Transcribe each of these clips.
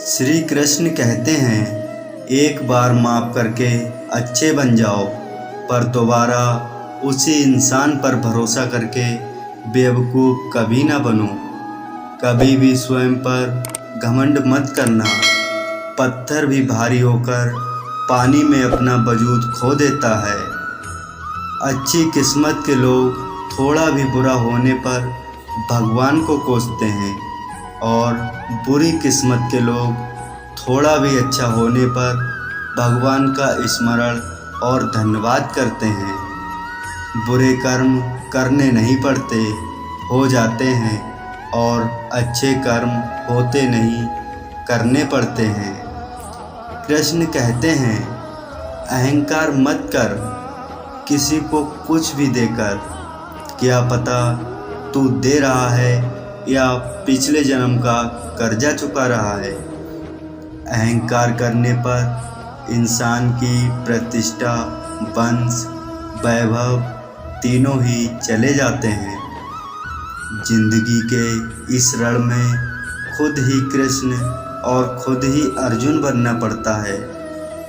श्री कृष्ण कहते हैं, एक बार माफ़ करके अच्छे बन जाओ, पर दोबारा उसी इंसान पर भरोसा करके बेवकूफ़ कभी ना बनो। कभी भी स्वयं पर घमंड मत करना। पत्थर भी भारी होकर पानी में अपना वजूद खो देता है। अच्छी किस्मत के लोग थोड़ा भी बुरा होने पर भगवान को कोसते हैं और बुरी किस्मत के लोग थोड़ा भी अच्छा होने पर भगवान का स्मरण और धन्यवाद करते हैं। बुरे कर्म करने नहीं पड़ते, हो जाते हैं, और अच्छे कर्म होते नहीं, करने पड़ते हैं। कृष्ण कहते हैं, अहंकार मत कर किसी को कुछ भी देकर। क्या पता तू दे रहा है या पिछले जन्म का कर्जा चुका रहा है। अहंकार करने पर इंसान की प्रतिष्ठा, वंश, वैभव तीनों ही चले जाते हैं। जिंदगी के इस रण में खुद ही कृष्ण और खुद ही अर्जुन बनना पड़ता है।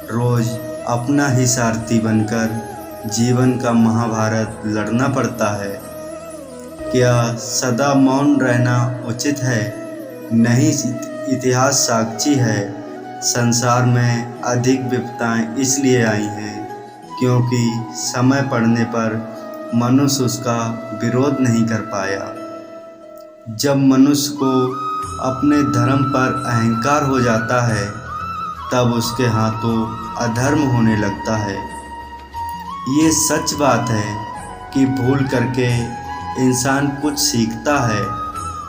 रोज अपना ही सारथी बनकर जीवन का महाभारत लड़ना पड़ता है। क्या सदा मौन रहना उचित है? नहीं, इतिहास साक्षी है। संसार में अधिक विपदाएं इसलिए आई हैं क्योंकि समय पड़ने पर मनुष्य उसका विरोध नहीं कर पाया। जब मनुष्य को अपने धर्म पर अहंकार हो जाता है, तब उसके हाथों अधर्म होने लगता है। ये सच बात है कि भूल करके इंसान कुछ सीखता है,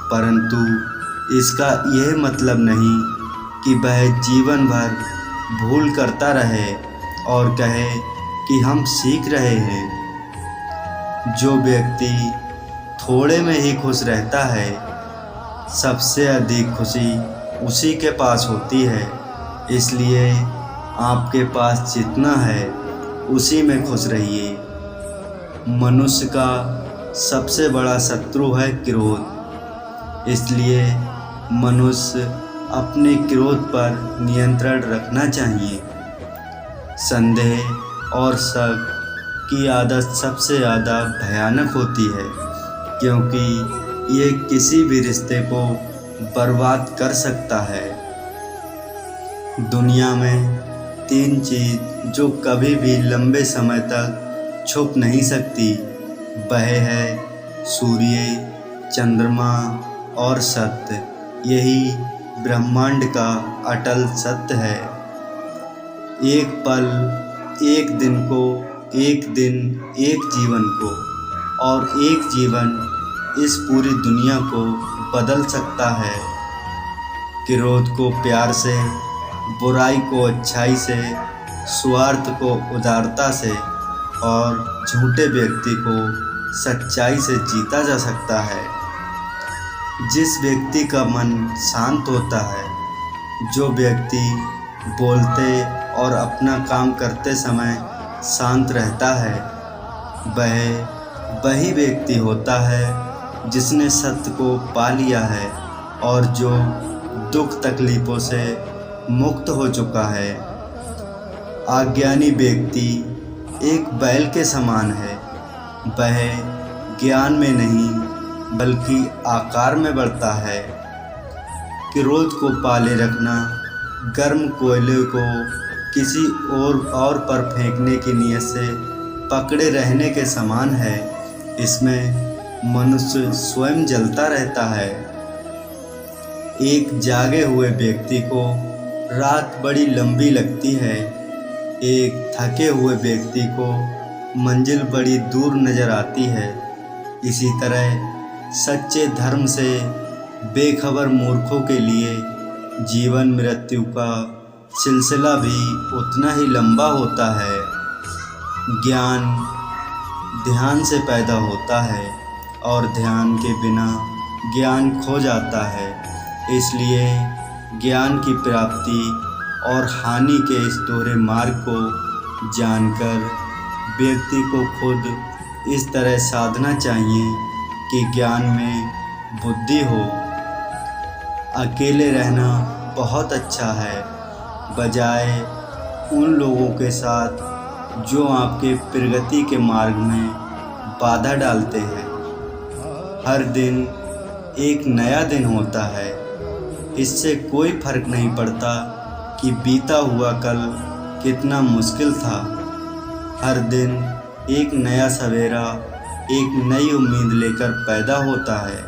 परंतु इसका यह मतलब नहीं कि वह जीवन भर भूल करता रहे और कहे कि हम सीख रहे हैं। जो व्यक्ति थोड़े में ही खुश रहता है, सबसे अधिक खुशी उसी के पास होती है। इसलिए आपके पास जितना है उसी में खुश रहिए। मनुष्य का सबसे बड़ा शत्रु है क्रोध, इसलिए मनुष्य अपने क्रोध पर नियंत्रण रखना चाहिए। संदेह और शक की आदत सबसे ज़्यादा भयानक होती है, क्योंकि ये किसी भी रिश्ते को बर्बाद कर सकता है। दुनिया में 3 चीज़ जो कभी भी लंबे समय तक छुप नहीं सकती, वह है सूर्य, चंद्रमा और सत्य। यही ब्रह्मांड का अटल सत्य है। एक पल, एक दिन को, एक दिन, एक जीवन को, और एक जीवन इस पूरी दुनिया को बदल सकता है। क्रोध को प्यार से, बुराई को अच्छाई से, स्वार्थ को उदारता से और झूठे व्यक्ति को सच्चाई से जीता जा सकता है। जिस व्यक्ति का मन शांत होता है, जो व्यक्ति बोलते और अपना काम करते समय शांत रहता है, वह वही व्यक्ति होता है जिसने सत्य को पा लिया है और जो दुख तकलीफ़ों से मुक्त हो चुका है। अज्ञानी व्यक्ति एक बैल के समान है। वह ज्ञान में नहीं बल्कि आकार में बढ़ता है। क्रोध को पाले रखना गर्म कोयले को किसी और पर फेंकने की नीयत से पकड़े रहने के समान है। इसमें मनुष्य स्वयं जलता रहता है। एक जागे हुए व्यक्ति को रात बड़ी लंबी लगती है। एक थके हुए व्यक्ति को मंजिल बड़ी दूर नज़र आती है। इसी तरह सच्चे धर्म से बेखबर मूर्खों के लिए जीवन मृत्यु का सिलसिला भी उतना ही लंबा होता है। ज्ञान ध्यान से पैदा होता है और ध्यान के बिना ज्ञान खो जाता है। इसलिए ज्ञान की प्राप्ति और हानि के इस दोहरे मार्ग को जानकर व्यक्ति को खुद इस तरह साधना चाहिए कि ज्ञान में बुद्धि हो। अकेले रहना बहुत अच्छा है, बजाय उन लोगों के साथ जो आपके प्रगति के मार्ग में बाधा डालते हैं। हर दिन एक नया दिन होता है, इससे कोई फर्क नहीं पड़ता कि बीता हुआ कल कितना मुश्किल था। हर दिन एक नया सवेरा एक नई उम्मीद लेकर पैदा होता है।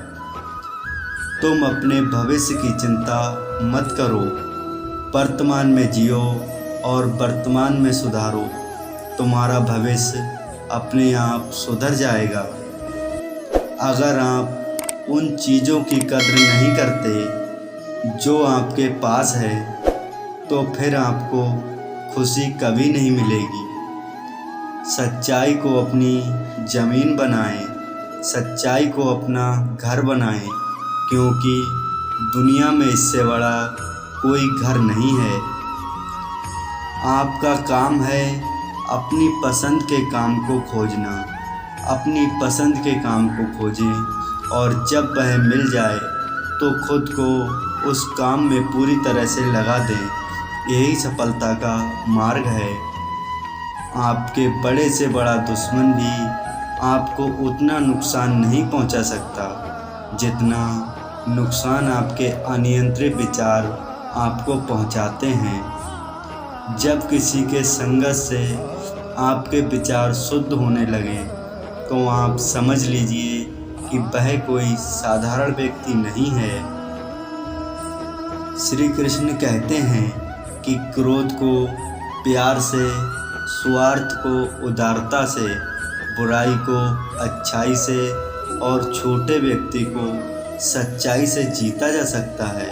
तुम अपने भविष्य की चिंता मत करो, वर्तमान में जियो और वर्तमान में सुधारो। तुम्हारा भविष्य अपने आप सुधर जाएगा। अगर आप उन चीज़ों की कद्र नहीं करते जो आपके पास है, तो फिर आपको खुशी कभी नहीं मिलेगी। सच्चाई को अपनी ज़मीन बनाएं, सच्चाई को अपना घर बनाएं, क्योंकि दुनिया में इससे बड़ा कोई घर नहीं है। आपका काम है अपनी पसंद के काम को खोजना। अपनी पसंद के काम को खोजें और जब वह मिल जाए तो खुद को उस काम में पूरी तरह से लगा दें। यही सफलता का मार्ग है। आपके बड़े से बड़ा दुश्मन भी आपको उतना नुकसान नहीं पहुंचा सकता जितना नुकसान आपके अनियंत्रित विचार आपको पहुंचाते हैं। जब किसी के संगत से आपके विचार शुद्ध होने लगें तो आप समझ लीजिए कि वह कोई साधारण व्यक्ति नहीं है। श्री कृष्ण कहते हैं कि क्रोध को प्यार से, स्वार्थ को उदारता से, बुराई को अच्छाई से और छोटे व्यक्ति को सच्चाई से जीता जा सकता है।